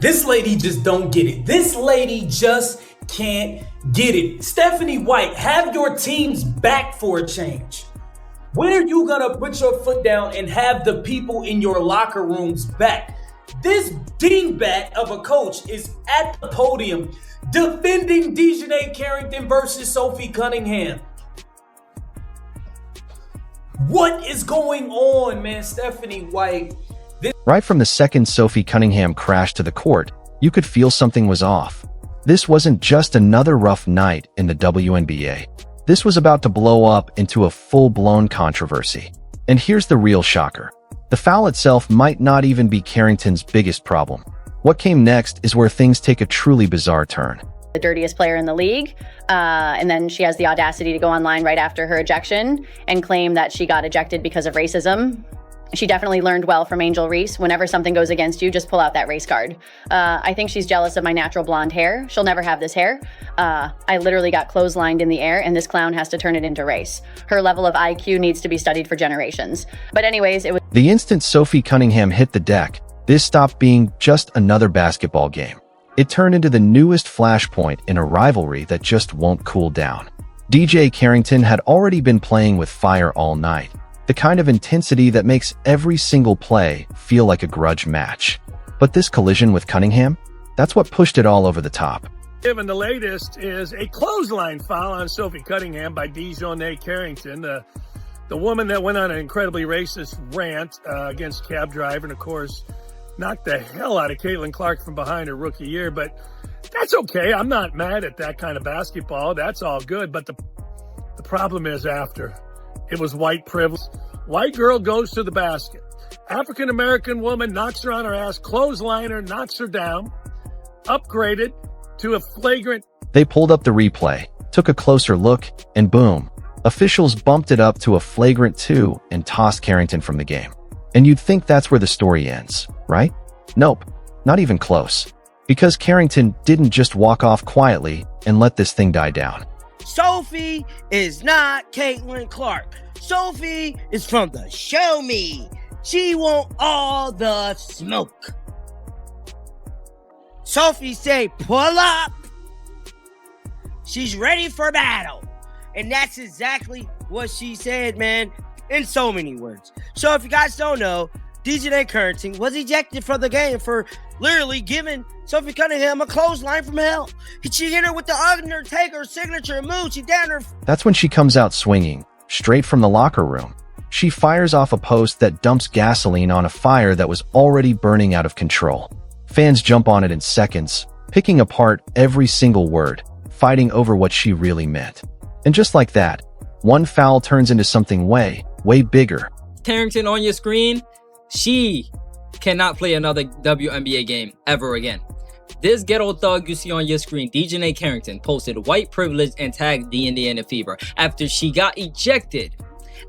This lady just don't get it. This lady just can't get it. Stephanie White, have your team's back for a change. When are you gonna put your foot down and have the people in your locker rooms back? This dingbat of a coach is at the podium defending DiJonai Carrington versus Sophie Cunningham. What is going on, man? Stephanie White. Right from the second Sophie Cunningham crashed to the court, you could feel something was off. This wasn't just another rough night in the WNBA. This was about to blow up into a full-blown controversy. And here's the real shocker. The foul itself might not even be Carrington's biggest problem. What came next is where things take a truly bizarre turn. The dirtiest player in the league, and then she has the audacity to go online right after her ejection and claim that she got ejected because of racism. She definitely learned well from Angel Reese. Whenever something goes against you, just pull out that race card. I think she's jealous of my natural blonde hair. She'll never have this hair. I literally got clotheslined in the air, and this clown has to turn it into race. Her level of IQ needs to be studied for generations. But anyways, it was... The instant Sophie Cunningham hit the deck, this stopped being just another basketball game. It turned into the newest flashpoint in a rivalry that just won't cool down. DiJonai Carrington had already been playing with fire all night. The kind of intensity that makes every single play feel like a grudge match. But this collision with Cunningham, that's what pushed it all over the top. Given the latest is a clothesline foul on Sophie Cunningham by DiJonai Carrington, the woman that went on an incredibly racist rant against cab driver and, of course, knocked the hell out of Caitlin Clark from behind her rookie year. But that's okay. I'm not mad at that kind of basketball. That's all good. But the problem is after. It was white privilege. White girl goes to the basket. African-American woman knocks her on her ass, clothesliner, knocks her down, upgraded to a flagrant. They pulled up the replay, took a closer look, and boom. Officials bumped it up to a flagrant 2 and tossed Carrington from the game. And you'd think that's where the story ends, right? Nope, not even close. Because Carrington didn't just walk off quietly and let this thing die down. Sophie is not Caitlin Clark. Sophie is from the show me. She want all the smoke. Sophie say, pull up. She's ready for battle. And that's exactly what she said, man, in so many words. So if you guys don't know, DiJonai Carrington was ejected from the game for literally giving Sophie Cunningham a clothesline from hell. She hit her with the Undertaker signature move. She down her. That's when she comes out swinging, straight from the locker room. She fires off a post that dumps gasoline on a fire that was already burning out of control. Fans jump on it in seconds, picking apart every single word, fighting over what she really meant. And just like that, one foul turns into something way bigger. Carrington on your screen, she cannot play another WNBA game ever again. This ghetto thug you see on your screen, DiJonai Carrington, posted white privilege and tagged the Indiana Fever after she got ejected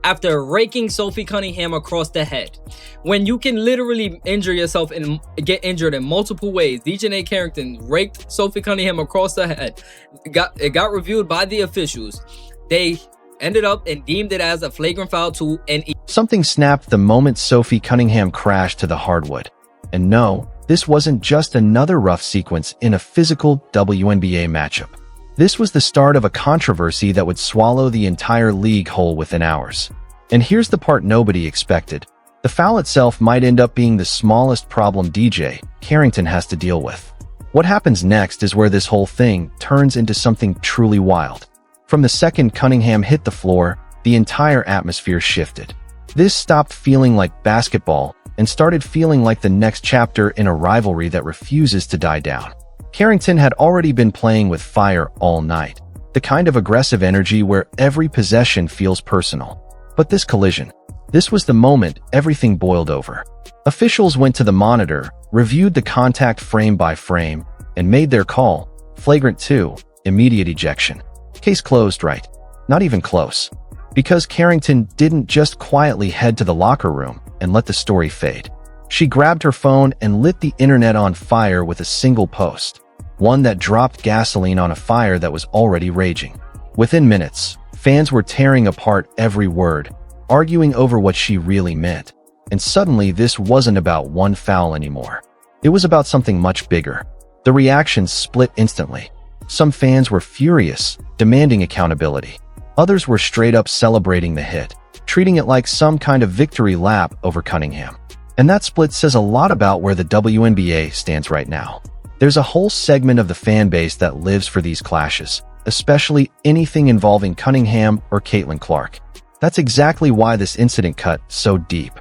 after raking Sophie Cunningham across the head. When you can literally injure yourself and get injured in multiple ways, DiJonai Carrington raked Sophie Cunningham across the head. It got reviewed by the officials. They ended up and deemed it as a flagrant foul to an... Something snapped the moment Sophie Cunningham crashed to the hardwood. And no, this wasn't just another rough sequence in a physical WNBA matchup. This was the start of a controversy that would swallow the entire league whole within hours. And here's the part nobody expected. The foul itself might end up being the smallest problem DiJonai Carrington has to deal with. What happens next is where this whole thing turns into something truly wild. From the second Cunningham hit the floor, the entire atmosphere shifted. This stopped feeling like basketball and started feeling like the next chapter in a rivalry that refuses to die down. Carrington had already been playing with fire all night, the kind of aggressive energy where every possession feels personal. But this collision, this was the moment everything boiled over. Officials went to the monitor, reviewed the contact frame by frame, and made their call, flagrant 2, immediate ejection. Case closed, right? Not even close. Because Carrington didn't just quietly head to the locker room and let the story fade. She grabbed her phone and lit the internet on fire with a single post. One that dropped gasoline on a fire that was already raging. Within minutes, fans were tearing apart every word, arguing over what she really meant. And suddenly this wasn't about one foul anymore. It was about something much bigger. The reactions split instantly. Some fans were furious, demanding accountability. Others were straight up celebrating the hit, treating it like some kind of victory lap over Cunningham. And that split says a lot about where the WNBA stands right now. There's a whole segment of the fan base that lives for these clashes, especially anything involving Cunningham or Caitlin Clark. That's exactly why this incident cut so deep.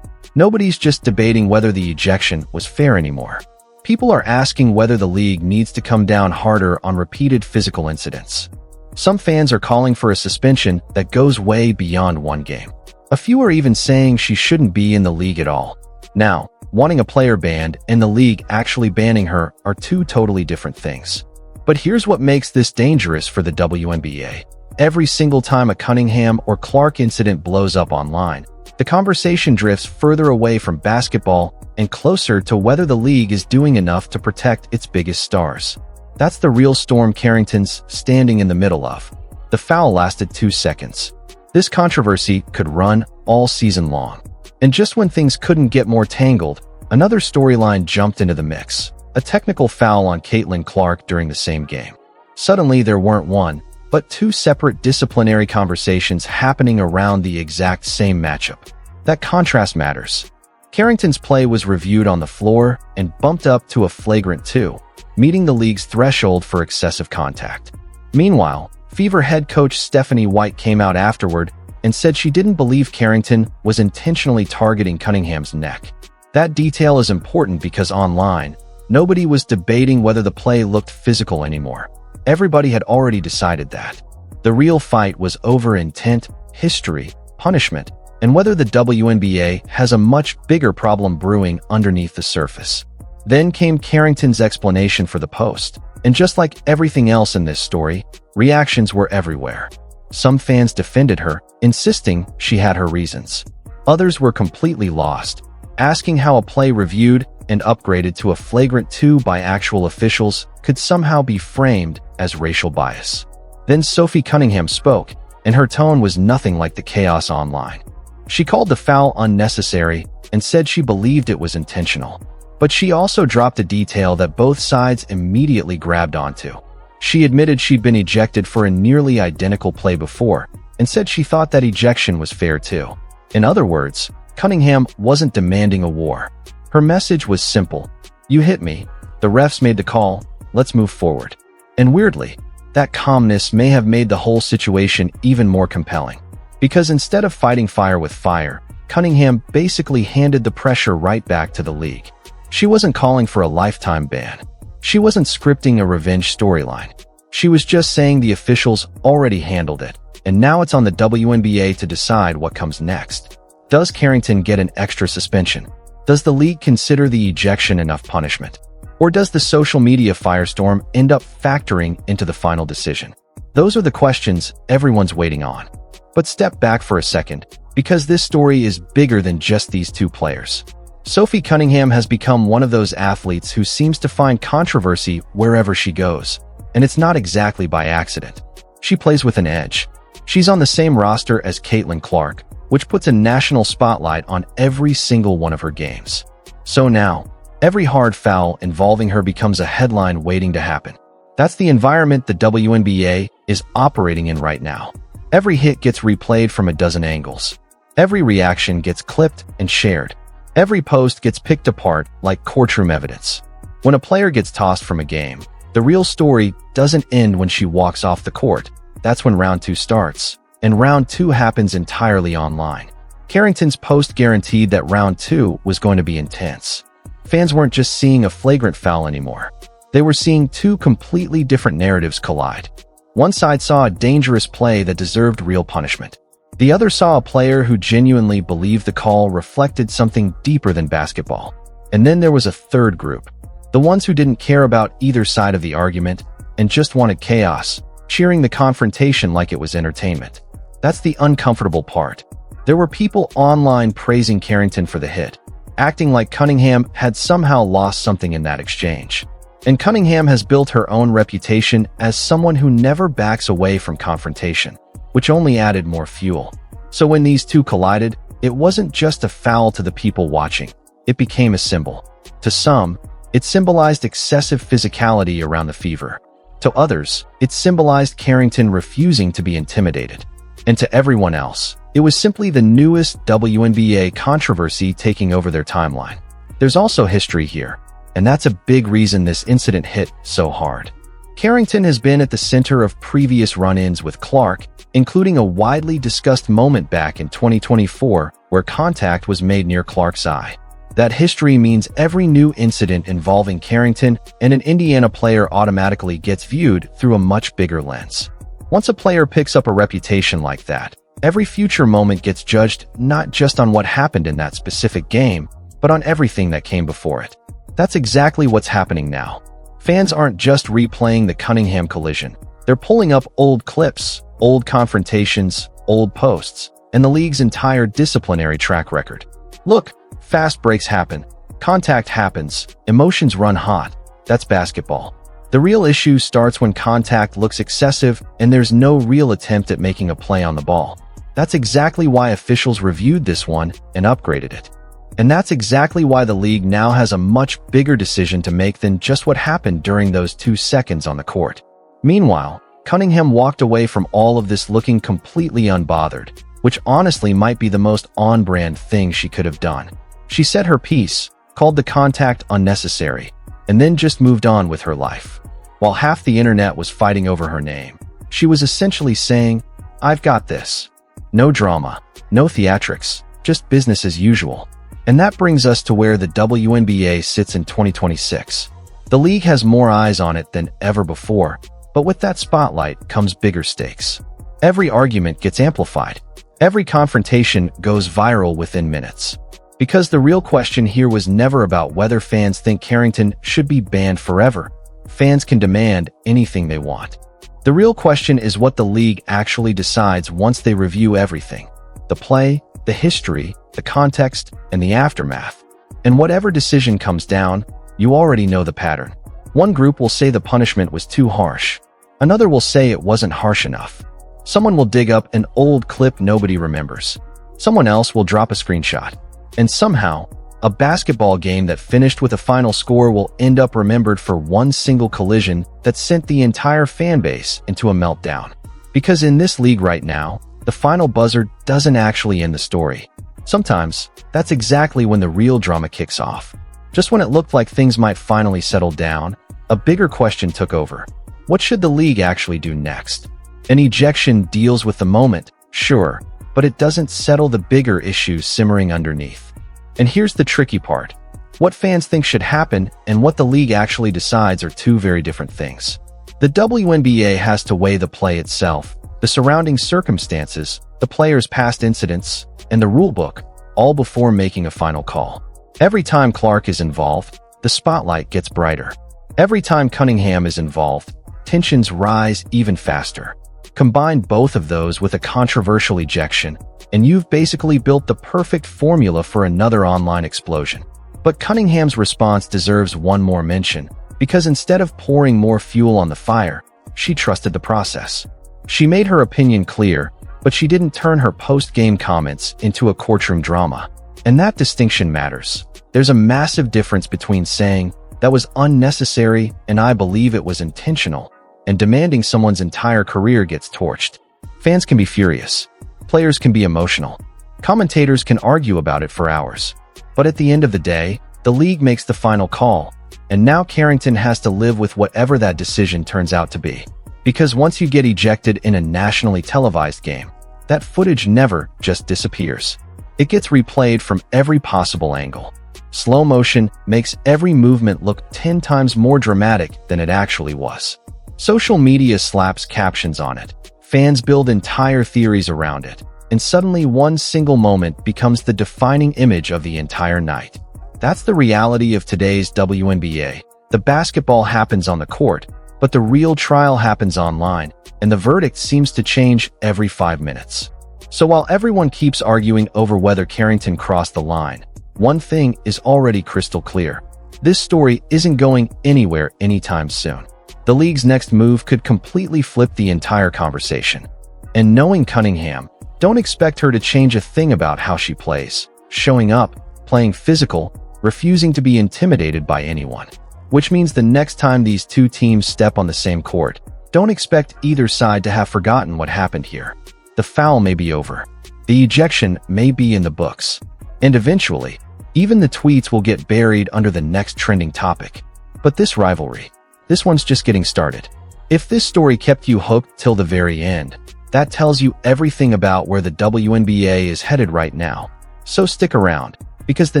Nobody's just debating whether the ejection was fair anymore. People are asking whether the league needs to come down harder on repeated physical incidents. Some fans are calling for a suspension that goes way beyond one game. A few are even saying she shouldn't be in the league at all. Now, wanting a player banned and the league actually banning her are two totally different things. But here's what makes this dangerous for the WNBA. Every single time a Cunningham or Clark incident blows up online, the conversation drifts further away from basketball and closer to whether the league is doing enough to protect its biggest stars. That's the real storm Carrington's standing in the middle of. The foul lasted 2 seconds. This controversy could run all season long. And just when things couldn't get more tangled, another storyline jumped into the mix. A technical foul on Caitlin Clark during the same game. Suddenly there weren't one, but two separate disciplinary conversations happening around the exact same matchup. That contrast matters. Carrington's play was reviewed on the floor and bumped up to a flagrant 2, meeting the league's threshold for excessive contact. Meanwhile, Fever head coach Stephanie White came out afterward and said she didn't believe Carrington was intentionally targeting Cunningham's neck. That detail is important because online, nobody was debating whether the play looked physical anymore. Everybody had already decided that. The real fight was over intent, history, punishment, and whether the WNBA has a much bigger problem brewing underneath the surface. Then came Carrington's explanation for the post, and just like everything else in this story, reactions were everywhere. Some fans defended her, insisting she had her reasons. Others were completely lost, asking how a play reviewed and upgraded to a flagrant 2 by actual officials could somehow be framed as racial bias. Then Sophie Cunningham spoke, and her tone was nothing like the chaos online. She called the foul unnecessary and said she believed it was intentional. But she also dropped a detail that both sides immediately grabbed onto. She admitted she'd been ejected for a nearly identical play before and said she thought that ejection was fair too. In other words, Cunningham wasn't demanding a war. Her message was simple. You hit me. The refs made the call. Let's move forward. And weirdly, that calmness may have made the whole situation even more compelling. Because instead of fighting fire with fire, Cunningham basically handed the pressure right back to the league. She wasn't calling for a lifetime ban. She wasn't scripting a revenge storyline. She was just saying the officials already handled it, and now it's on the WNBA to decide what comes next. Does Carrington get an extra suspension? Does the league consider the ejection enough punishment? Or does the social media firestorm end up factoring into the final decision? Those are the questions everyone's waiting on. But step back for a second, because this story is bigger than just these two players. Sophie Cunningham has become one of those athletes who seems to find controversy wherever she goes. And it's not exactly by accident. She plays with an edge. She's on the same roster as Caitlin Clark, which puts a national spotlight on every single one of her games. So now, every hard foul involving her becomes a headline waiting to happen. That's the environment the WNBA is operating in right now. Every hit gets replayed from a dozen angles. Every reaction gets clipped and shared. Every post gets picked apart like courtroom evidence. When a player gets tossed from a game, the real story doesn't end when she walks off the court. That's when round 2 starts, and round 2 happens entirely online. Carrington's post guaranteed that round 2 was going to be intense. Fans weren't just seeing a flagrant foul anymore. They were seeing two completely different narratives collide. One side saw a dangerous play that deserved real punishment. The other saw a player who genuinely believed the call reflected something deeper than basketball. And then there was a third group, the ones who didn't care about either side of the argument and just wanted chaos, cheering the confrontation like it was entertainment. That's the uncomfortable part. There were people online praising Carrington for the hit, acting like Cunningham had somehow lost something in that exchange. And Cunningham has built her own reputation as someone who never backs away from confrontation, which only added more fuel. So when these two collided, it wasn't just a foul to the people watching. It became a symbol. To some, it symbolized excessive physicality around the fever. To others, it symbolized Carrington refusing to be intimidated. And to everyone else, it was simply the newest WNBA controversy taking over their timeline. There's also history here, and that's a big reason this incident hit so hard. Carrington has been at the center of previous run-ins with Clark, including a widely discussed moment back in 2024 where contact was made near Clark's eye. That history means every new incident involving Carrington and an Indiana player automatically gets viewed through a much bigger lens. Once a player picks up a reputation like that, every future moment gets judged not just on what happened in that specific game, but on everything that came before it. That's exactly what's happening now. Fans aren't just replaying the Cunningham collision. They're pulling up old clips, old confrontations, old posts, and the league's entire disciplinary track record. Look, fast breaks happen, contact happens, emotions run hot. That's basketball. The real issue starts when contact looks excessive and there's no real attempt at making a play on the ball. That's exactly why officials reviewed this one and upgraded it. And that's exactly why the league now has a much bigger decision to make than just what happened during those 2 seconds on the court. Meanwhile, Cunningham walked away from all of this looking completely unbothered, which honestly might be the most on-brand thing she could have done. She said her piece, called the contact unnecessary, and then just moved on with her life. While half the internet was fighting over her name, she was essentially saying, "I've got this. No drama, no theatrics, just business as usual." And that brings us to where the WNBA sits in 2026. The league has more eyes on it than ever before, but with that spotlight comes bigger stakes. Every argument gets amplified. Every confrontation goes viral within minutes. Because the real question here was never about whether fans think Carrington should be banned forever. Fans can demand anything they want. The real question is what the league actually decides once they review everything. The play, the history, the context, and the aftermath. And whatever decision comes down, you already know the pattern. One group will say the punishment was too harsh. Another will say it wasn't harsh enough. Someone will dig up an old clip nobody remembers. Someone else will drop a screenshot. And somehow, a basketball game that finished with a final score will end up remembered for one single collision that sent the entire fan base into a meltdown. Because in this league right now, the final buzzer doesn't actually end the story. Sometimes, that's exactly when the real drama kicks off. Just when it looked like things might finally settle down, a bigger question took over. What should the league actually do next? An ejection deals with the moment, sure, but it doesn't settle the bigger issues simmering underneath. And here's the tricky part. What fans think should happen and what the league actually decides are two very different things. The WNBA has to weigh the play itself, the surrounding circumstances, the players' past incidents, and the rulebook, all before making a final call. Every time Clark is involved, the spotlight gets brighter. Every time Cunningham is involved, tensions rise even faster. Combine both of those with a controversial ejection, and you've basically built the perfect formula for another online explosion. But Cunningham's response deserves one more mention, because instead of pouring more fuel on the fire, she trusted the process. She made her opinion clear, but she didn't turn her post-game comments into a courtroom drama. And that distinction matters. There's a massive difference between saying, "That was unnecessary and I believe it was intentional," and demanding someone's entire career gets torched. Fans can be furious. Players can be emotional. Commentators can argue about it for hours. But at the end of the day, the league makes the final call, and now Carrington has to live with whatever that decision turns out to be. Because once you get ejected in a nationally televised game, that footage never just disappears. It gets replayed from every possible angle. Slow motion makes every movement look 10 times more dramatic than it actually was. Social media slaps captions on it. Fans build entire theories around it. And suddenly one single moment becomes the defining image of the entire night. That's the reality of today's WNBA. The basketball happens on the court, but the real trial happens online, and the verdict seems to change every 5 minutes. So while everyone keeps arguing over whether Carrington crossed the line, one thing is already crystal clear. This story isn't going anywhere anytime soon. The league's next move could completely flip the entire conversation. And knowing Cunningham, don't expect her to change a thing about how she plays, showing up, playing physical, refusing to be intimidated by anyone. Which means the next time these two teams step on the same court, don't expect either side to have forgotten what happened here. The foul may be over. The ejection may be in the books. And eventually, even the tweets will get buried under the next trending topic. But this rivalry, this one's just getting started. If this story kept you hooked till the very end, that tells you everything about where the WNBA is headed right now. So stick around, because the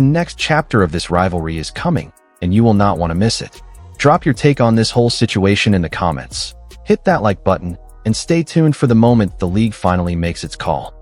next chapter of this rivalry is coming, and you will not want to miss it. Drop your take on this whole situation in the comments. Hit that like button, and stay tuned for the moment the league finally makes its call.